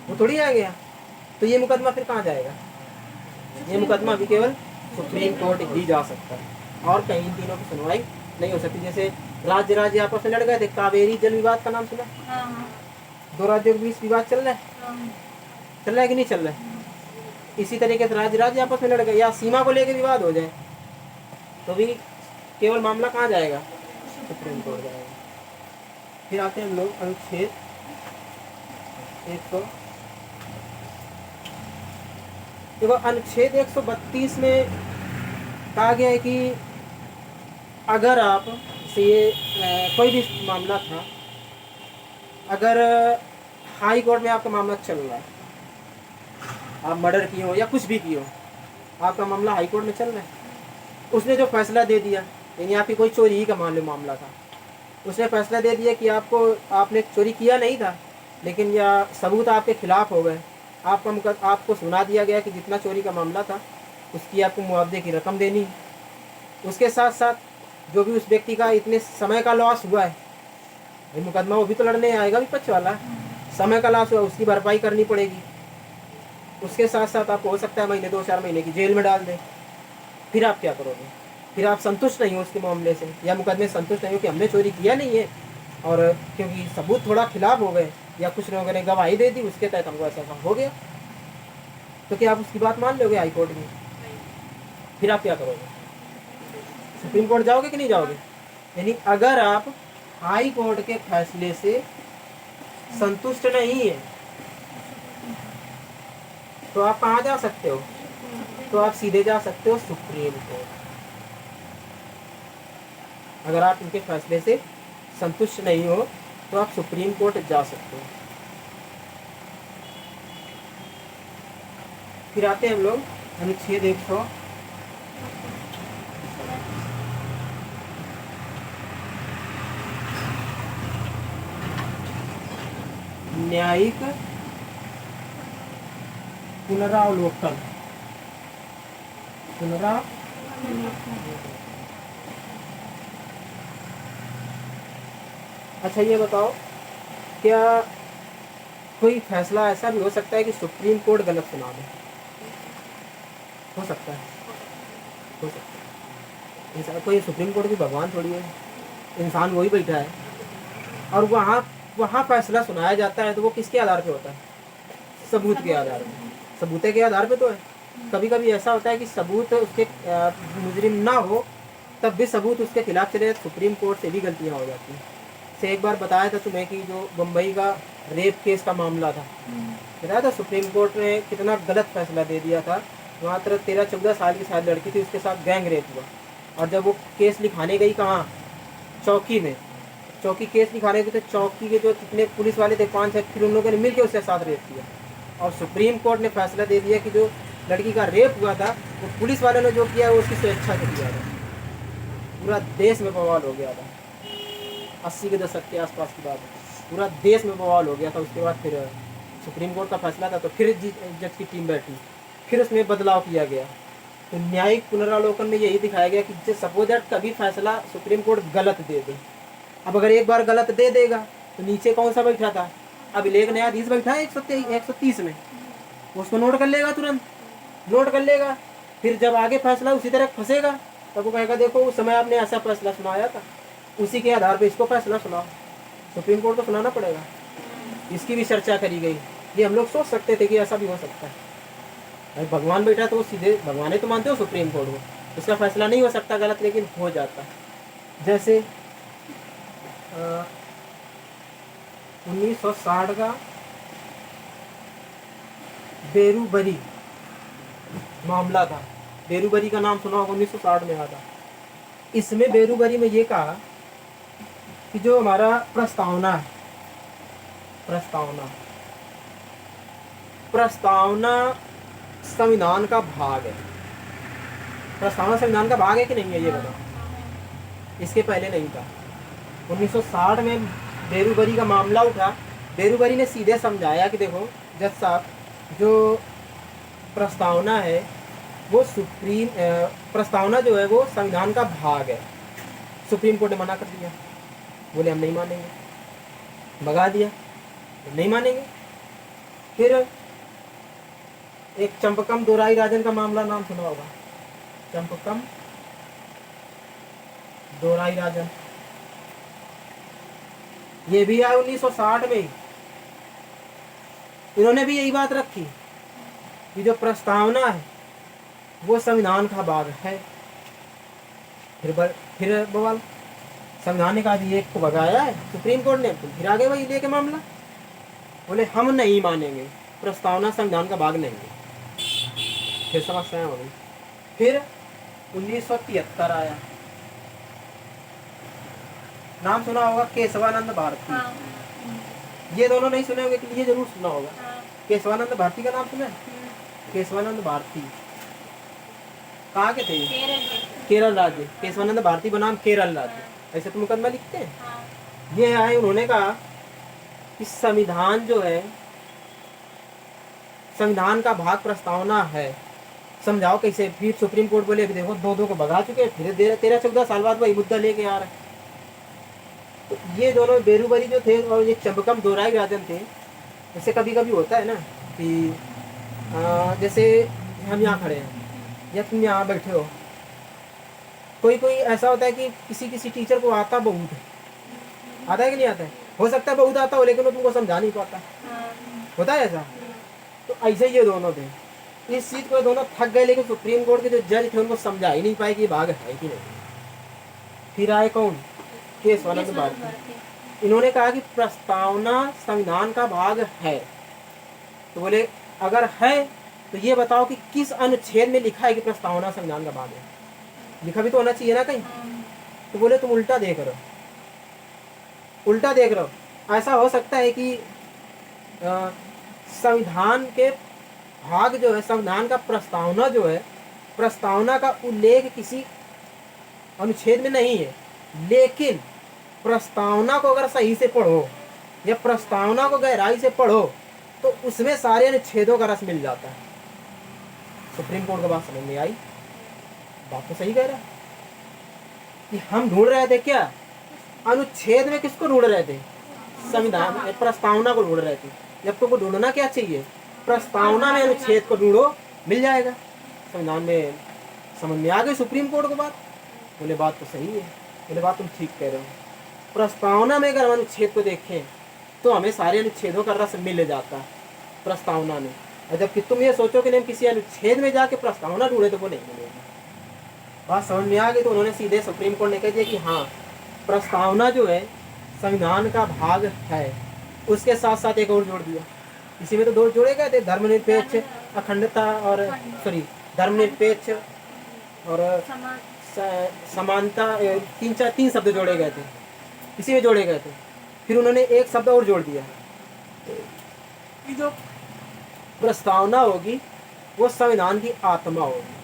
वो थोड़ी आएंगे यहाँ। तो ये मुकदमा फिर कहाँ जाएगा? ये मुकदमा भी केवल सुप्रीम कोर्ट ही जा सकता है, और कहीं इन तीनों की सुनवाई नहीं हो सकती। जैसे राज्य आपस में लड़ गए थे, कावेरी जल विवाद का नाम सुना? हाँ, 2 राज्यों के बीच विवाद चल रहा है, हाँ, चल रहा है कि नहीं चल रहा है? इसी तरीके से राज्य आपस में लड़ गए, या सीमा को लेकर विवाद हो जाए, तो भी केवल मामला कहाँ जाएगा? सुप्रीम कोर्ट जाएगा। फिर आते हैं हम लोग अनुच्छेद 100, देखो अनुच्छेद 132 में कहा गया है कि अगर आप से कोई भी मामला था, अगर हाई कोर्ट में आपका मामला चल रहा है, आप मर्डर किए हो या कुछ भी किए हो, आपका मामला हाई कोर्ट में चल रहा है, उसने जो फैसला दे दिया, यानी आपकी कोई चोरी ही का मान लो मामला था, उसने फैसला दे दिया कि आपने चोरी किया नहीं था, लेकिन या सबूत आपके खिलाफ हो गए, आपको सुना दिया गया कि जितना चोरी का मामला था उसकी आपको मुआवजे की रकम देनी, उसके साथ साथ जो भी उस व्यक्ति का इतने समय का लॉस हुआ है, ये मुकदमा वो भी तो लड़ने आएगा विपक्ष वाला, समय का लॉस हुआ उसकी भरपाई करनी पड़ेगी। उसके साथ साथ आपको हो सकता है महीने 2-4 महीने की जेल में डाल दें। फिर आप क्या करोगे? फिर आप संतुष्ट नहीं हो उसके मामले से, या मुकदमे से संतुष्ट नहीं हो कि हमने चोरी किया नहीं है, और क्योंकि सबूत थोड़ा खिलाफ हो गए या कुछ लोगों ने गवाही दे दी, उसके तहत हमको ऐसा हो गया, तो क्या आप उसकी बात मान लोगे हाई कोर्ट में? फिर आप क्या करोगे? सुप्रीम कोर्ट जाओगे कि नहीं जाओगे? यानी अगर आप हाई कोर्ट के फैसले से संतुष्ट नहीं है तो आप कहाँ जा सकते हो? तो आप सीधे जा सकते हो सुप्रीम कोर्ट। अगर आप इनके फैसले से संतुष्ट नहीं हो तो आप सुप्रीम कोर्ट जा सकते हो। फिर आते हैं हम लोग अनुच्छेद 100, न्यायिक पुनरावलोकन। अच्छा ये बताओ, क्या कोई फैसला ऐसा भी हो सकता है कि सुप्रीम कोर्ट गलत सुना दे? हो सकता है, हो सकता है। इंसान कोई सुप्रीम कोर्ट की भगवान थोड़ी है, इंसान वही बैठा है, और वहाँ फैसला सुनाया जाता है तो वो किसके आधार पे होता है? सबूत के आधार पे, सबूते के आधार पे तो है। कभी कभी ऐसा होता है कि सबूत उसके मुजरिम ना हो तब भी सबूत उसके खिलाफ चले, सुप्रीम कोर्ट से भी गलतियाँ हो जाती हैं। से एक बार बताया था तुम्हें कि जो बम्बई का रेप केस का मामला था, बताया था सुप्रीम कोर्ट ने कितना गलत फैसला दे दिया था। वहाँ 13-14 साल की शायद लड़की थी, उसके साथ गैंग रेप हुआ, और जब वो केस लिखाने गई कहाँ, चौकी में, चौकी केस लिखाने गई तो चौकी के जो कितने पुलिस वाले थे 5-6, फिर उन लोगों ने मिलकर उसके साथ रेप किया, और सुप्रीम कोर्ट ने फैसला दे दिया कि जो लड़की का रेप हुआ था वो पुलिस वालों ने जो किया वो उसकी स्वेच्छा से किया था। पूरा देश में बवाल हो गया था, 80 के दशक के आसपास की बात है, पूरा देश में बवाल हो गया था। उसके बाद फिर सुप्रीम कोर्ट का फैसला था तो फिर जज की टीम बैठी, फिर उसमें बदलाव किया गया। तो न्यायिक पुनरावलोकन में यही दिखाया गया कि सपोज दैट कभी फैसला सुप्रीम कोर्ट गलत दे दे अब अगर एक बार गलत दे देगा तो नीचे कौन सा बैठा था, अब एक न्यायाधीश बैठा है 130 में, उसको नोट कर लेगा, तुरंत नोट कर लेगा। फिर जब आगे फैसला उसी तरह फंसेगा तब वो कहेगा देखो उस समय आपने ऐसा फैसला सुनाया था, उसी के आधार पर इसको फैसला सुनाओ। सुप्रीम कोर्ट को सुनाना पड़ेगा। इसकी भी चर्चा करी गई। ये हम लोग सोच सकते थे कि ऐसा भी हो सकता है। भाई भगवान बैठा तो वो सीधे, भगवान ही तो मानते हो सुप्रीम कोर्ट को, उसका फैसला नहीं हो सकता गलत, लेकिन हो जाता। जैसे 1960 का बेरूबरी मामला था। बेरूबरी का नाम सुना होगा, 1960 में आया था। इसमें बेरूबरी में ये कहा कि जो हमारा प्रस्तावना है, प्रस्तावना संविधान का भाग है। प्रस्तावना संविधान का भाग है कि नहीं है ये बताओ। इसके पहले नहीं था। 1960 में बेरूबरी का मामला उठा। बेरूबरी ने सीधे समझाया कि देखो जज साहब, जो प्रस्तावना है वो प्रस्तावना जो है वो संविधान का भाग है। सुप्रीम कोर्ट ने मना कर दिया, बोले हम नहीं मानेंगे, भगा दिया, नहीं मानेंगे। फिर एक चंपकम दोराई राजन का मामला नाम सुना होगा, चंपकम दोराई राजन, ये भी आया 1960 में। इन्होंने भी यही बात रखी कि जो प्रस्तावना है वो संविधान का भाग है। फिर बवाल, संविधान ने कहा जी एक को भगाया है सुप्रीम कोर्ट ने, फिर आगे वही लेके मामला, बोले हम नहीं मानेंगे, प्रस्तावना संविधान का भाग नहीं है। फिर समस्या हो गई। फिर 1973 आया, नाम सुना होगा केशवानंद भारती। हाँ। ये दोनों नहीं सुने होंगे, ये जरूर सुना होगा। हाँ। केशवानंद भारती का नाम सुना है? केशवानंद भारती कहाँ के थे? केरल राज्य। केशवानंद भारती बनाम केरल राज्य, ऐसे तो मुकदमा लिखते हैं। हाँ। ये आए, उन्होंने कहा कि संविधान जो है, संविधान का भाग प्रस्तावना है, समझाओ कैसे। फिर सुप्रीम कोर्ट बोले कि देखो दो को भगा चुके, फिर 13-14 साल बाद वही मुद्दा लेके आ रहे हैं। तो ये दोनों बेरूबरी जो थे और ये चंपकम दोराई राजन थे। जैसे कभी कभी होता है ना कि जैसे हम यहाँ खड़े हैं या तुम यहाँ बैठे हो, कोई ऐसा होता है कि किसी टीचर को आता बहुत है, आता है कि नहीं आता है? हो सकता है बहुत आता हो लेकिन वो तुमको समझा नहीं पाता, होता है ऐसा। तो ऐसे ये दोनों थे, इस चीज को दोनों थक गए, लेकिन सुप्रीम कोर्ट के जो जज थे उनको समझा ही नहीं पाए कि भाग है कि नहीं। फिर आए कौन? केशवानंद भारती। इन्होंने कहा कि प्रस्तावना संविधान का भाग है। तो बोले अगर है तो ये बताओ कि किस अनुच्छेद में लिखा है कि प्रस्तावना संविधान का भाग है? लिखा भी तो होना चाहिए ना कहीं। तो बोले तुम उल्टा देख रहे हो, उल्टा देख रहे हो। ऐसा हो सकता है कि संविधान के भाग जो है, संविधान का प्रस्तावना जो है, प्रस्तावना का उल्लेख किसी अनुच्छेद में नहीं है, लेकिन प्रस्तावना को अगर सही से पढ़ो या प्रस्तावना को गहराई से पढ़ो तो उसमें सारे अनुच्छेदों का रस मिल जाता है। सुप्रीम कोर्ट को बात समझ में आई? बात तो सही कह रहा है कि हम ढूंढ रहे थे क्या अनुच्छेद में, किसको ढूंढ रहे थे? संविधान, प्रस्तावना को ढूंढ रहे थे। जब तुमको ढूंढना क्या चाहिए? प्रस्तावना में अनुच्छेद को ढूंढो, मिल जाएगा। संविधान में समझ में आ गई सुप्रीम कोर्ट को बात। बोले बात तो सही है, बोले बात तुम ठीक कह रहे हो। प्रस्तावना में अगर हम अनुच्छेद को देखें तो हमें सारे अनुच्छेदों का रस मिल जाता है प्रस्तावना में। और जबकि तुम ये सोचो कि नहीं किसी अनुच्छेद में जाके प्रस्तावना ढूंढे तो वो नहीं मिलेगी। बात समझ में आ गई। तो उन्होंने सीधे सुप्रीम कोर्ट ने कह दिया कि हाँ, प्रस्तावना जो है संविधान का भाग है। उसके साथ साथ एक और जोड़ दिया, इसी में तो दो जोड़े गए थे, धर्मनिरपेक्ष अखंडता और धर्मनिरपेक्ष और समानता, तीन शब्द जोड़े गए थे, इसी में जोड़े गए थे। फिर उन्होंने एक शब्द और जोड़ दिया कि जो प्रस्तावना होगी वो संविधान की आत्मा होगी।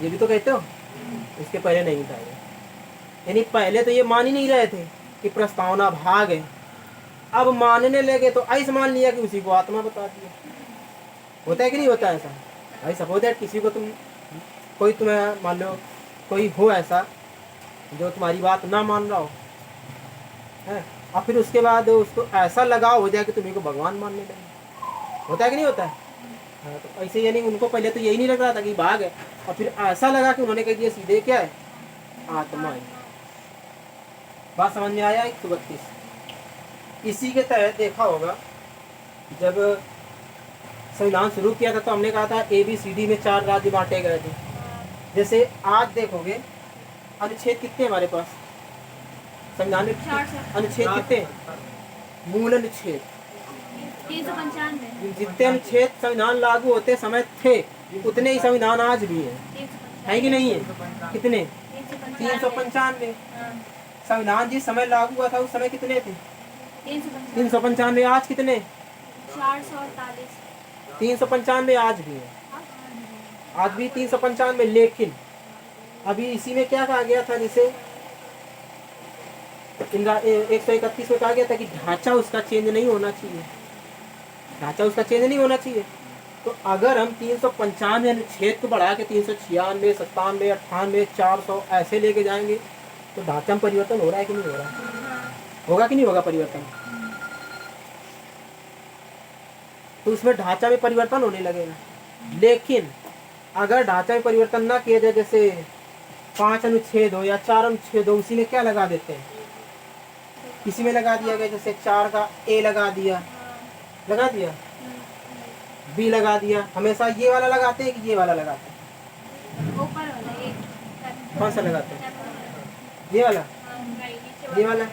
ये भी तो कहते हो, इसके पहले नहीं था। यानी पहले तो ये मान ही नहीं रहे थे कि प्रस्तावना भाग है, अब मानने लगे तो ऐसा मान लिया कि उसी को आत्मा बता दिया। होता है कि नहीं होता ऐसा? भाई सपोज दैट किसी को कोई तुम्हें मान लो कोई हो ऐसा जो तुम्हारी बात ना मान रहा हो है, और फिर उसके बाद उसको ऐसा लगाव हो जाए कि तुम्हें को भगवान मानने लगे। होता है कि नहीं होता है? हाँ, तो ऐसे यानी उनको पहले तो यही नहीं लग रहा था कि बाघ है, और फिर ऐसा लगा कि उन्होंने कह दिया सीधे क्या है, आत्मा है। बात समझ में आया? 132 इसी के तहत देखा होगा, जब संविधान शुरू किया था तो हमने कहा था ABCD में 4 राज्य बांटे गए थे। जैसे आज देखोगे अनुच्छेद कितने हमारे पास संविधान में? 400। अनुच्छेद कितने? मूल अनुच्छेद 395। जितने अनुच्छेद संविधान लागू होते समय थे उतने ही संविधान आज भी है कि नहीं है? कितने? 395। संविधान जिस समय लागू हुआ था उस समय कितने थे? 395। आज कितने? 448। 395 आज भी है, आज भी 395। लेकिन अभी इसी में क्या कहा गया था, जैसे 131 में कहा गया था कि ढांचा उसका चेंज नहीं होना चाहिए, ढांचा उसका चेंज नहीं होना चाहिए। तो अगर हम 395 अनुच्छेद को बढ़ा के 396, 97, 98, 400 ऐसे लेके जाएंगे तो ढांचा में परिवर्तन हो रहा है कि नहीं हो रहा है? होगा कि नहीं होगा परिवर्तन? तो उसमें ढांचा में परिवर्तन होने लगेगा। लेकिन अगर ढांचा में परिवर्तन ना किया जाए, जैसे 5 अनुच्छेद हो या 4 अनुच्छेद हो, उसी में क्या लगा देते हैं, इसी में लगा दिया गया। जैसे 4 का A लगा दिया B लगा दिया। हमेशा ये वाला लगाते हैं कि ये वाला लगाते हैं? ऊपर वाला ये कौन सा लगाते हैं? ये वाला, ये वाला,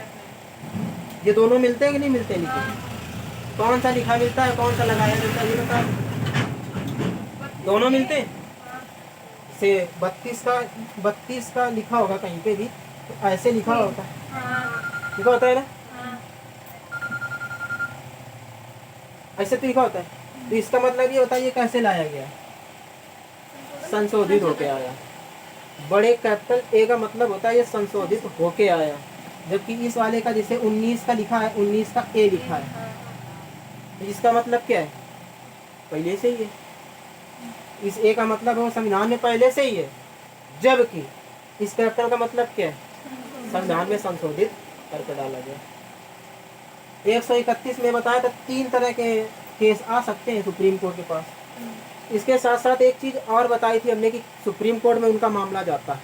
ये दोनों मिलते हैं कि नहीं मिलते? लिखे कौन सा लिखा मिलता है, कौन सा लगाया मिलता है, ये बताओ। दोनों मिलते हैं। से 32 का लिखा होगा कहीं पे भी तो ऐसे लिखा होता है, लिखा होता है ना, ऐसे तो लिखा होता है। तो इसका मतलब ये होता है ये कैसे लाया गया, संशोधित होके आया। बड़े कैपिटल A का मतलब होता है ये संशोधित होके आया, जबकि इस वाले का जैसे 19 का लिखा है, 19 का A लिखा है, तो इसका मतलब क्या है, पहले से ही है। इस A का मतलब वो संविधान में पहले से ही है, जबकि इस कैपिटल का मतलब क्या है, संविधान में संशोधित करके डाला गया। 131 में बताया था 3 तरह के केस आ सकते हैं सुप्रीम कोर्ट के पास। इसके साथ साथ एक चीज और बताई थी हमने कि सुप्रीम कोर्ट में उनका मामला जाता है,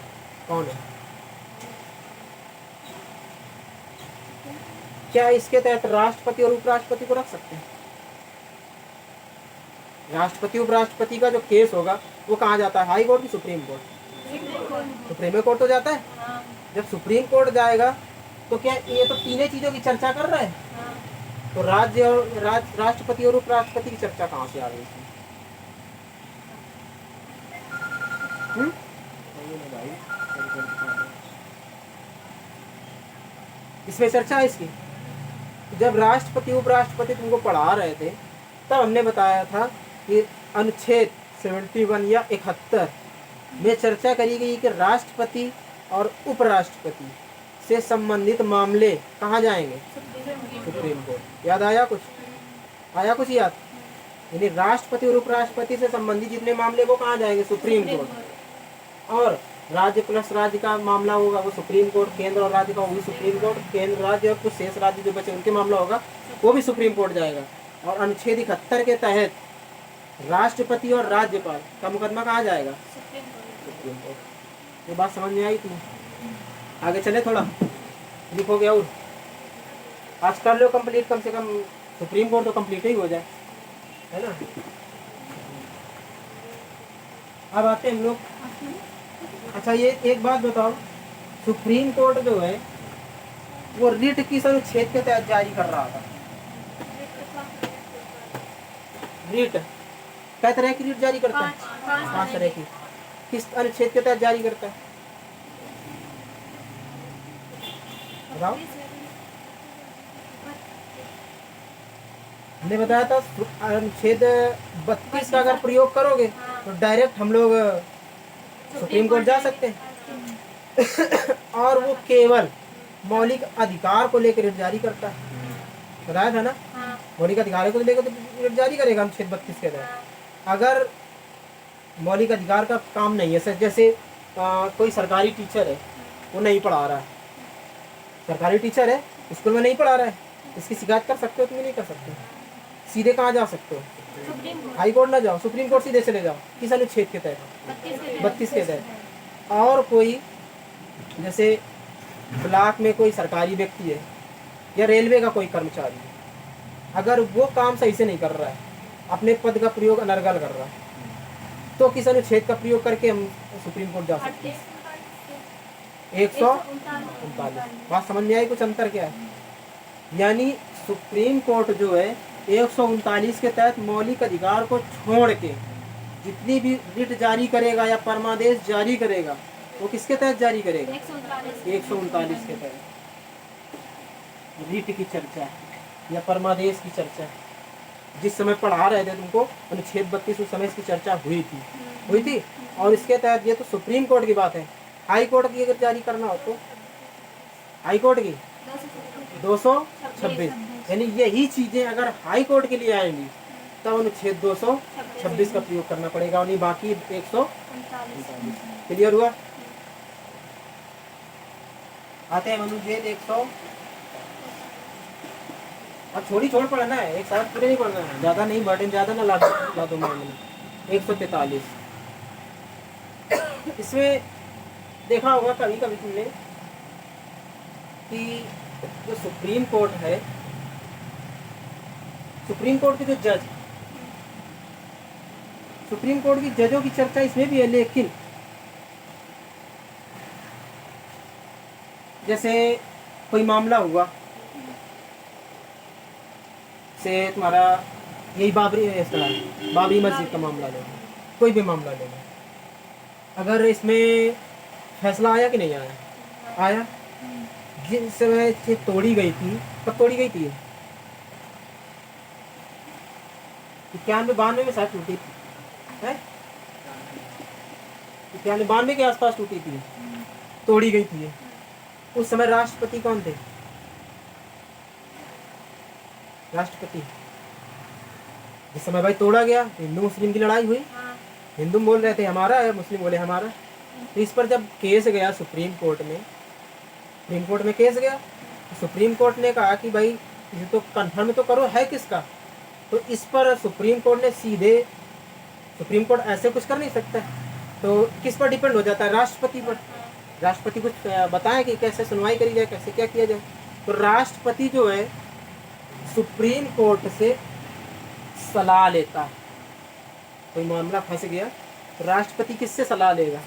कौन है, क्या इसके तहत राष्ट्रपति और उपराष्ट्रपति को रख सकते हैं? राष्ट्रपति उपराष्ट्रपति का जो केस होगा वो कहाँ जाता है, हाई कोर्ट की सुप्रीम कोर्ट? सुप्रीम कोर्ट तो जाता है। जब सुप्रीम कोर्ट जाएगा तो क्या ये तो तीनों चीजों की चर्चा कर रहा है, तो राज्य और राष्ट्रपति और उपराष्ट्रपति की चर्चा कहाँ से आ गई इसमें? इसमें चर्चा है इसकी। जब राष्ट्रपति उपराष्ट्रपति तुमको पढ़ा रहे थे तब हमने बताया था कि अनुच्छेद 71 या 71 में चर्चा करी गई कि राष्ट्रपति और उपराष्ट्रपति से संबंधित मामले कहाँ जाएंगे, सुप्रीम कोर्ट। याद आया कुछ? आया कुछ याद? यानी राष्ट्रपति और उपराष्ट्रपति से संबंधित जितने मामले वो कहाँ जाएंगे, सुप्रीम कोर्ट। और राज्य प्लस राज्य का मामला होगा वो सुप्रीम कोर्ट, केंद्र और राज्य का वो भी सुप्रीम कोर्ट, केंद्र राज्य और कुछ शेष राज्य जो बचे उनके मामला होगा वो भी सुप्रीम कोर्ट जाएगा। और अनुच्छेद 71 के तहत राष्ट्रपति और राज्यपाल का मुकदमा कहाँ जाएगा, सुप्रीम कोर्ट। ये बात समझ में आई थी? आगे चले थोड़ा, लिखोगे और आज कर लो कंप्लीट, कम से कम सुप्रीम कोर्ट तो कंप्लीट ही हो जाए, है ना। अब आते हैं हम लोग, अच्छा ये एक बात बताओ, सुप्रीम कोर्ट जो है वो रिट किस अनुच्छेद के तहत जारी कर रहा था? रिट क्या तरह की रिट जारी करता है? 5 तरह की। किस अनुच्छेद के तहत जारी करता है बताओ? हमने बताया था अनुच्छेद 32 का अगर प्रयोग करोगे तो डायरेक्ट हम लोग सुप्रीम कोर्ट जा सकते हैं। और वो केवल मौलिक अधिकार को लेकर रिट जारी करता है, बताया था ना। मौलिक अधिकार को लेकर तो रिट जारी करेगा अनुच्छेद 32 के तहत। अगर मौलिक अधिकार का काम नहीं है, जैसे कोई सरकारी टीचर है वो नहीं पढ़ा रहा है, सरकारी टीचर है, स्कूल में नहीं पढ़ा रहा है, इसकी शिकायत कर सकते हो तुम? नहीं कर सकते। सीधे कहाँ जा सकते हो? सुप्रीम कोर्ट हाई कोर्ट ना जाओ, सुप्रीम कोर्ट सीधे चले जाओ। किस अनुच्छेद के तहत? 32 के तहत। और कोई जैसे ब्लॉक में कोई सरकारी व्यक्ति है या रेलवे का कोई कर्मचारी है, अगर वो काम सही से नहीं कर रहा है, अपने पद का प्रयोग अनर्गल कर रहा है, तो किस अनुच्छेद का प्रयोग करके हम सुप्रीम कोर्ट जा सकते हैं? 139। बात समझ में आई? कुछ अंतर क्या है? यानी सुप्रीम कोर्ट जो है 139 के तहत मौलिक अधिकार को छोड़ के जितनी भी रिट जारी करेगा या परमादेश जारी करेगा, वो किसके तहत जारी करेगा? 139 के तहत। रिट की चर्चा या परमादेश की चर्चा जिस समय पढ़ा रहे थे तुमको अनुच्छेद 32 उस समय इसकी चर्चा हुई थी। और इसके तहत ये तो सुप्रीम कोर्ट की बात है। हाई कोर्ट की अगर जारी करना हो तो हाई कोर्ट की 226, यानी यही चीजें अगर हाई कोर्ट के लिए आएंगी तब अनुच्छेद 226 का प्रयोग करना पड़ेगा, और नहीं बाकी 139। क्लियर हुआ? आते हैं अनुच्छेद 100। अब छोड़ पढ़ना है, एक साथ पूरे नहीं पढ़ना है, ज्यादा नहीं, बर्डन ज्यादा ना ला दो मैंने। 143 इसमें देखा होगा कभी कभी तुमने कि जो सुप्रीम कोर्ट है, सुप्रीम कोर्ट के जो जज, सुप्रीम कोर्ट की जजों की चर्चा इसमें भी है, लेकिन जैसे कोई मामला हुआ से तुम्हारा यही बाबरी मस्जिद का मामला ले, कोई भी मामला ले, अगर इसमें फैसला आया कि नहीं आया? आया। जिस समय ये तोड़ी गई थी, कब तोड़ी गई थी? 91-92 में शायद टूटी थी, है 91-92 के आसपास टूटी थी, तोड़ी गई थी। उस समय राष्ट्रपति कौन थे? राष्ट्रपति जिस समय भाई तोड़ा गया, हिंदू मुस्लिम की लड़ाई हुई, हिंदू बोल रहे थे हमारा है, मुस्लिम बोले हमारा। तो इस पर जब केस गया सुप्रीम कोर्ट में केस गया, तो सुप्रीम कोर्ट ने कहा कि भाई ये तो कन्फर्म तो करो है किसका। तो इस पर सुप्रीम कोर्ट ने सीधे, सुप्रीम कोर्ट ऐसे कुछ कर नहीं सकता, तो किस पर डिपेंड हो जाता है? राष्ट्रपति पर। राष्ट्रपति कुछ बताएं कि कैसे सुनवाई करी जाए, कैसे क्या किया जाए। तो राष्ट्रपति जो है सुप्रीम कोर्ट से सलाह लेता है। कोई मामला फंस गया तो राष्ट्रपति किससे सलाह लेगा?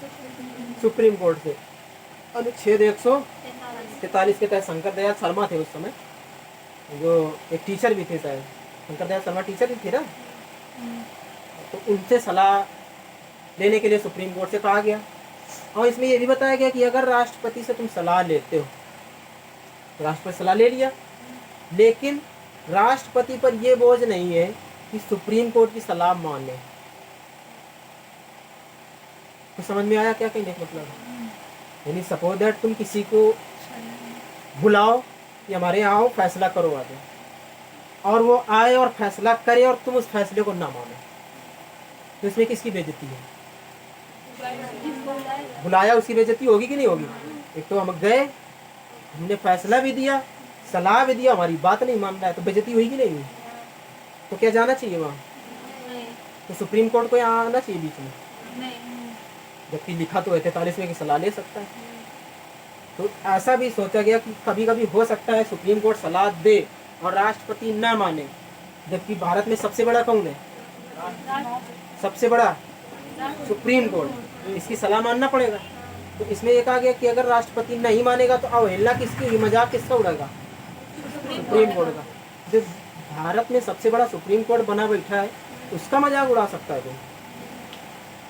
सुप्रीम कोर्ट से। अनुच्छेद 143 के तहत शंकर दयाल शर्मा थे उस समय, जो एक टीचर भी थे शायद, शंकर दयाल शर्मा टीचर भी थे ना, तो उनसे सलाह लेने के लिए सुप्रीम कोर्ट से कहा गया। और इसमें ये भी बताया गया कि अगर राष्ट्रपति से तुम सलाह लेते हो, तो राष्ट्रपति सलाह ले लिया, लेकिन राष्ट्रपति पर यह बोझ नहीं है कि सुप्रीम कोर्ट की सलाह माने। तो समझ में आया क्या कहने का मतलब? यानी सपोज दैट तुम किसी को बुलाओ कि हमारे यहाँ आओ फैसला करो आगे, और वो आए और फैसला करे और तुम उस फैसले को ना मानो, तो इसमें किसकी बेइज्जती है? बुलाया उसकी बेइज्जती होगी कि नहीं होगी? एक तो हम गए, हमने फैसला भी दिया, सलाह भी दिया, हमारी बात नहीं मान रहा है, तो बेइज्जती हुई कि नहीं हुई? तो क्या जाना चाहिए वहाँ? तो सुप्रीम कोर्ट को यहाँ आना चाहिए बीच में, जबकि लिखा तो है 43 में की सलाह ले सकता है। तो ऐसा भी सोचा गया कि कभी कभी हो सकता है सुप्रीम कोर्ट सलाह दे और राष्ट्रपति ना माने, जबकि भारत में सबसे बड़ा कौन है? सबसे बड़ा सुप्रीम कोर्ट, इसकी सलाह मानना पड़ेगा। तो इसमें ये कहा गया कि अगर राष्ट्रपति नहीं मानेगा तो अवहेलना किसकी, मजाक किसका उड़ेगा? सुप्रीम कोर्ट का। जो भारत में सबसे बड़ा सुप्रीम कोर्ट बना बैठा है उसका मजाक उड़ा सकता है कोई?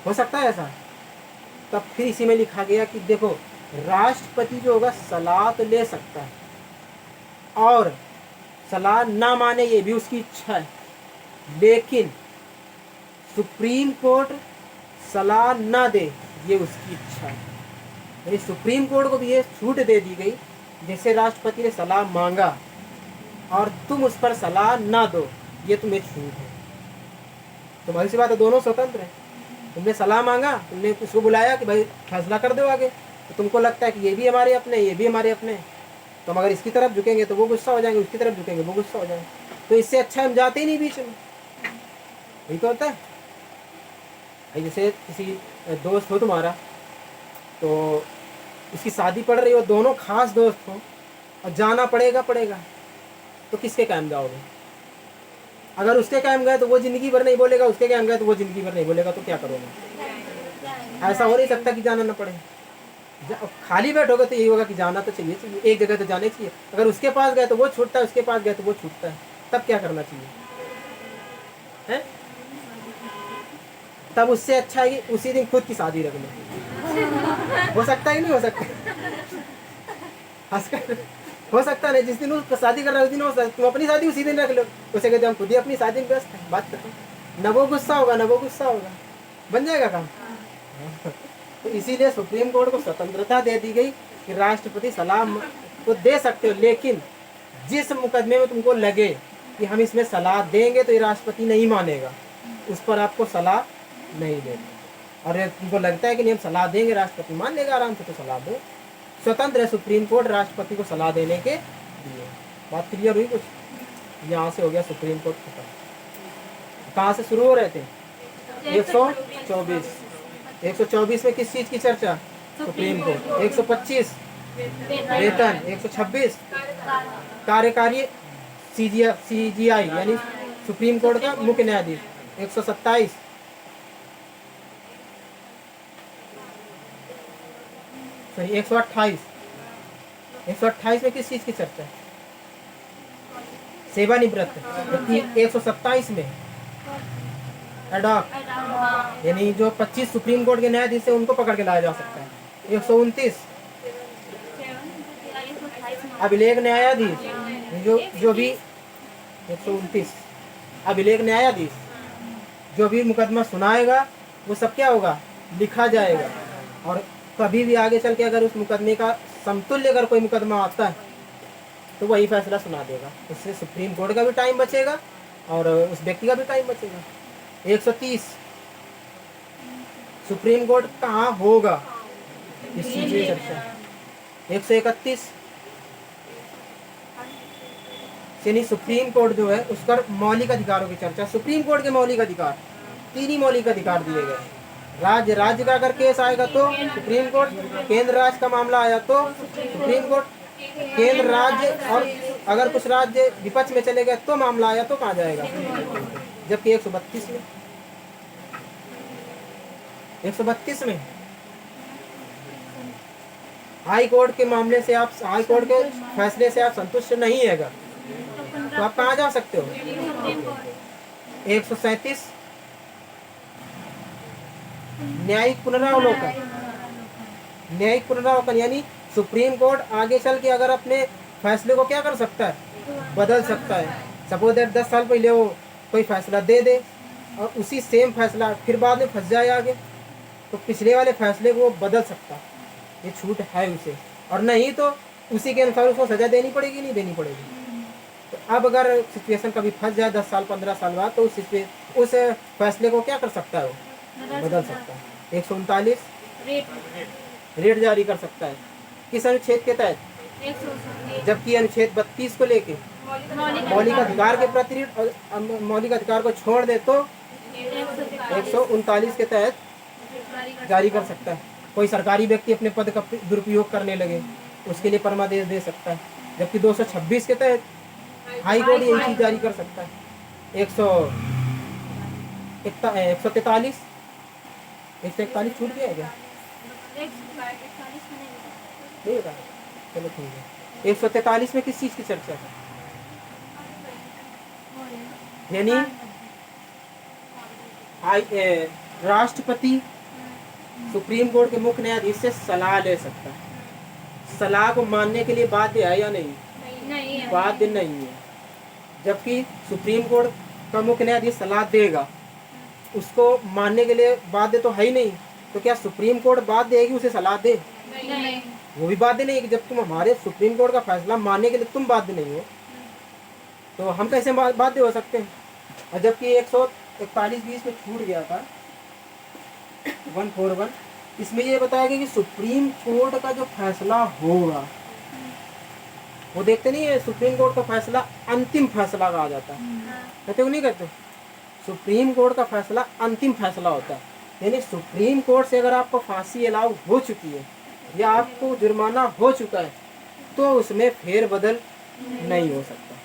हो सकता है ऐसा? तब फिर इसी में लिखा गया कि देखो राष्ट्रपति जो होगा सलाह तो ले सकता है, और सलाह ना माने ये भी उसकी इच्छा है, लेकिन सुप्रीम कोर्ट सलाह ना दे ये उसकी इच्छा है। यानी सुप्रीम कोर्ट को भी ये छूट दे दी गई, जैसे राष्ट्रपति ने सलाह मांगा और तुम उस पर सलाह ना दो, ये तुम्हें छूट है। तो भली सी बात है, दोनों स्वतंत्र हैं। तुमने सलाह मांगा, तुमने उसको बुलाया कि भाई फैसला कर दो आगे, तो तुमको लगता है कि ये भी हमारे अपने, ये भी हमारे अपने, तो हम अगर इसकी तरफ झुकेंगे तो वो गुस्सा हो जाएंगे, उसकी तरफ झुकेंगे वो गुस्सा हो जाएंगे, तो इससे अच्छा हम जाते ही नहीं बीच में। यही तो होता है। जैसे किसी दोस्त हो तुम्हारा, तो उसकी शादी पड़ रही हो, दोनों खास दोस्त हो और जाना पड़ेगा, तो किसके कायम जाओगे? अगर उसके कायम गए तो वो जिंदगी भर नहीं बोलेगा, उसके कायम गए तो वो जिंदगी भर नहीं बोलेगा, तो क्या करोगे? ऐसा हो नहीं सकता कि जाना ना पड़े। खाली बैठोगे तो यही होगा कि जाना तो चाहिए, एक जगह तो जाने चाहिए। अगर उसके पास गए तो वो छूटता है, उसके पास गए तो वो छूटता है, तब क्या करना चाहिए? है? तब उससे अच्छा है कि उसी दिन खुद की शादी रख लो। हो सकता है कि नहीं हो सकता? हंसकर हो सकता नहीं, जिस दिन उसको शादी कर रहा है उस दिन हो सकता, तुम अपनी शादी उसी दिन रख लो, उसे कहते हम खुद ही अपनी शादी में व्यस्त है, बात करो, न वो गुस्सा होगा न वो गुस्सा होगा, बन जाएगा काम। तो इसीलिए सुप्रीम कोर्ट को स्वतंत्रता दे दी गई कि राष्ट्रपति सलाह को दे सकते हो, लेकिन जिस मुकदमे में तुमको लगे कि हम इसमें सलाह देंगे तो ये राष्ट्रपति नहीं मानेगा, उस पर आपको सलाह नहीं देगा। और तुमको लगता है कि नहीं हम सलाह देंगे राष्ट्रपति मान लेगा आराम से, तो सलाह दो। स्वतंत्र है सुप्रीम कोर्ट राष्ट्रपति को सलाह देने के लिए। बात क्लियर हुई कुछ? यहाँ से हो गया सुप्रीम कोर्ट खत्म। कहाँ से शुरू हो रहे थे? 124। 124 में किस चीज की चर्चा? Supreme court. 125 वेतन। 126 कार्यकारी CGI यानी सुप्रीम कोर्ट का मुख्य न्यायाधीश। 127 सही 128 में किस चीज की चर्चा है? सेवानिवृत्त। जबकि 127 में एडॉक यानी जो 25 सुप्रीम कोर्ट के न्यायाधीश है उनको पकड़ के लाया जा सकता है। 129 अभिलेख न्यायाधीश जो भी 129 अभिलेख न्यायाधीश जो भी मुकदमा सुनाएगा वो सब क्या होगा? लिखा जाएगा। और कभी भी आगे चल के अगर उस मुकदमे का समतुल्य अगर कोई मुकदमा आता है तो वही फैसला सुना देगा। उससे सुप्रीम कोर्ट का भी टाइम बचेगा और उस व्यक्ति का भी टाइम बचेगा। 130 सुप्रीम कोर्ट कहाँ होगा इस चीज की चर्चा। 131 यानी सुप्रीम कोर्ट जो है उसका मौलिक अधिकारों की चर्चा। सुप्रीम कोर्ट के मौलिक अधिकार 3 ही मौलिक अधिकार दिए गए। राज्य का अगर केस आएगा तो सुप्रीम कोर्ट, केंद्र राज्य का मामला आया तो सुप्रीम कोर्ट, केंद्र राज्य और अगर कुछ राज्य विपक्ष में चले गए तो मामला आया तो कहाँ जाएगा? जबकि 132 में हाई कोर्ट के मामले से आप हाई कोर्ट के फैसले से आप संतुष्ट नहीं है अगर तो आप कहाँ जा सकते हो? 137 न्यायिक पुनरावलोकन यानी सुप्रीम कोर्ट आगे चल के अगर अपने फैसले को क्या कर सकता है? बदल सकता है। सपोज दैट 10 साल पहले वो कोई फैसला दे दे और उसी सेम फैसला फिर बाद में फंस जाए आगे, तो पिछले वाले फैसले को वो बदल सकता है, ये छूट है उसे। और नहीं तो उसी के अनुसार उसको सजा देनी पड़ेगी, नहीं देनी पड़ेगी। तो अब अगर सिचुएशन कभी फंस जाए 10 साल 15 साल बाद तो उस फैसले को क्या कर सकता है? वो बदल सकता है। 139 रेट जारी कर सकता है। किस अनुच्छेद के तहत? जबकि अनुच्छेद 32 को लेके मौलिक अधिकार के प्रति और मौलिक अधिकार को छोड़ दे तो 139 के तहत जारी कर सकता है। कोई सरकारी व्यक्ति अपने पद का दुरुपयोग करने लगे उसके लिए परमादेश दे सकता है। जबकि 226 के तहत हाई कोर्ट यही चीज जारी कर सकता है। 143 छूट गया क्या? नहीं होगा, चलो ठीक है। 143 में किस चीज की चर्चा है? यानी राष्ट्रपति सुप्रीम कोर्ट के मुख्य न्यायाधीश से सलाह ले सकता है। सलाह को मानने के लिए बाध्य है या नहीं? बाध्य नहीं है। जबकि सुप्रीम कोर्ट का मुख्य न्यायाधीश सलाह देगा, उसको मानने के लिए बाध्य तो है ही नहीं, तो क्या सुप्रीम कोर्ट बाध्य है कि उसे सलाह दे? नहीं। वो भी बाध्य नहीं कि जब तुम हमारे सुप्रीम कोर्ट का फैसला मानने के लिए तुम बाध्य नहीं हो तो हम कैसे बाध्य हो सकते हैं? और जबकि 141 20 में छूट गया था 141 इसमें ये बताया गया कि सुप्रीम कोर्ट का जो फैसला होगा, वो देखते नहीं है सुप्रीम कोर्ट का फैसला अंतिम फैसला कहा जाता है, हाँ, कहते हो नहीं कहते? सुप्रीम कोर्ट का फैसला अंतिम फैसला होता है, यानी सुप्रीम कोर्ट से अगर आपको फांसी अलाउ हो चुकी है या आपको जुर्माना हो चुका है तो उसमें फेरबदल नहीं हो सकता।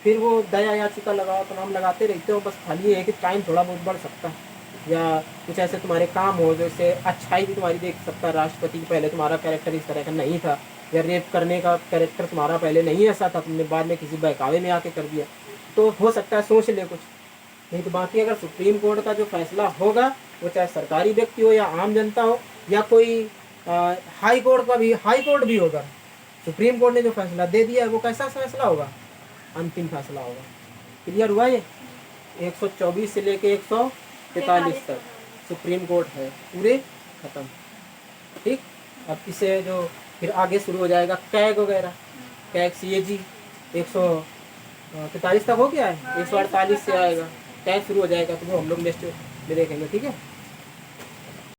फिर वो दया याचिका लगाओ तो नाम लगाते रहते हो, बस खाली ये है कि टाइम थोड़ा बहुत बढ़ सकता है या कुछ ऐसे तुम्हारे काम हो जैसे अच्छाई भी तुम्हारी देख सकता है राष्ट्रपति की, पहले तुम्हारा कैरेक्टर इस तरह का नहीं था या रेप करने का कैरेक्टर तुम्हारा पहले नहीं ऐसा था, तुमने बाद में किसी बहकावे में आके कर दिया, तो हो सकता है सोच ले कुछ। नहीं तो बाकी अगर सुप्रीम कोर्ट का जो फैसला होगा वो चाहे सरकारी व्यक्ति हो या आम जनता हो या कोई हाई कोर्ट भी होगा, सुप्रीम कोर्ट ने जो फैसला दे दिया है वो कैसा फैसला होगा? अंतिम फैसला होगा। क्लियर हुआ ये? 124 से लेके 143 तक सुप्रीम कोर्ट है, पूरे खत्म। ठीक, अब इसे जो फिर आगे शुरू हो जाएगा कैग वगैरह, कैग CAG 143 तक हो गया है, 148 से आएगा कैग शुरू हो जाएगा, तो वो हम लोग नेक्स्ट में देखेंगे। ठीक है।